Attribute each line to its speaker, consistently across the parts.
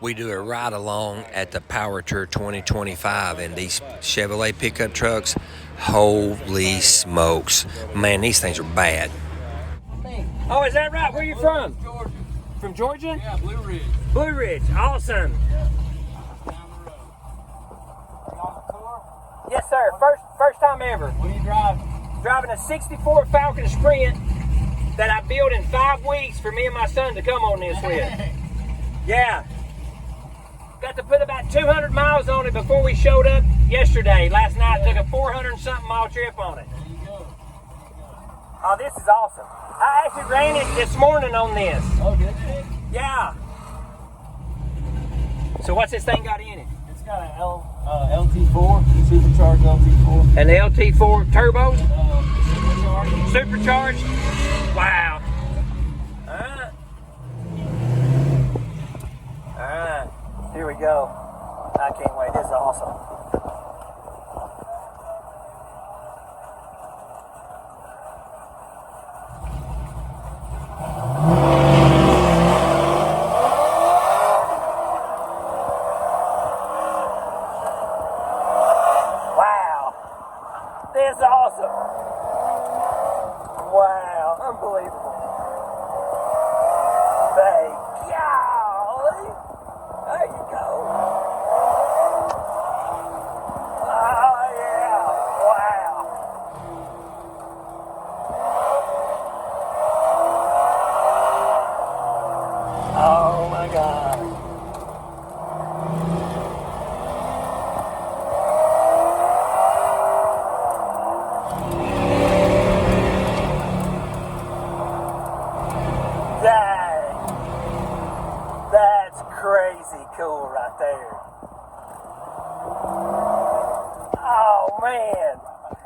Speaker 1: we do a ride along at the Power Tour 2025, and these Chevrolet pickup trucks, holy smokes, man, these things are bad. Oh, is that right? Where are you from?
Speaker 2: Georgia.
Speaker 1: From Georgia?
Speaker 2: Yeah, Blue Ridge.
Speaker 1: Blue Ridge, awesome.
Speaker 2: Down the road. You on the tour?
Speaker 1: Yes, sir. First time ever.
Speaker 2: What are you driving?
Speaker 1: Driving a '64 Falcon Sprint that I built in 5 weeks for me and my son to come on this with. Yeah. Got to put about 200 miles on it before we showed up yesterday. Last night took a 400-something mile trip on it.
Speaker 2: There you go.
Speaker 1: Oh, this is awesome. I actually ran it this morning on this.
Speaker 2: Oh, did you?
Speaker 1: Yeah. So what's this thing got in it?
Speaker 2: It's got an LT4, supercharged LT4.
Speaker 1: An LT4 turbo?
Speaker 2: Supercharged.
Speaker 1: Supercharged? Wow. Alright. Alright. Here we go. I can't wait. This is awesome. Wow. This is awesome. Wow. Unbelievable. Thank golly. There you go. Oh, yeah. Wow. Oh, my God. Dang. That's crazy cool right there. Oh, man.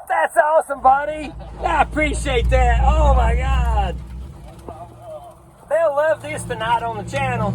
Speaker 1: That's awesome, buddy. I appreciate that. Oh, my God. They'll love this tonight on the channel.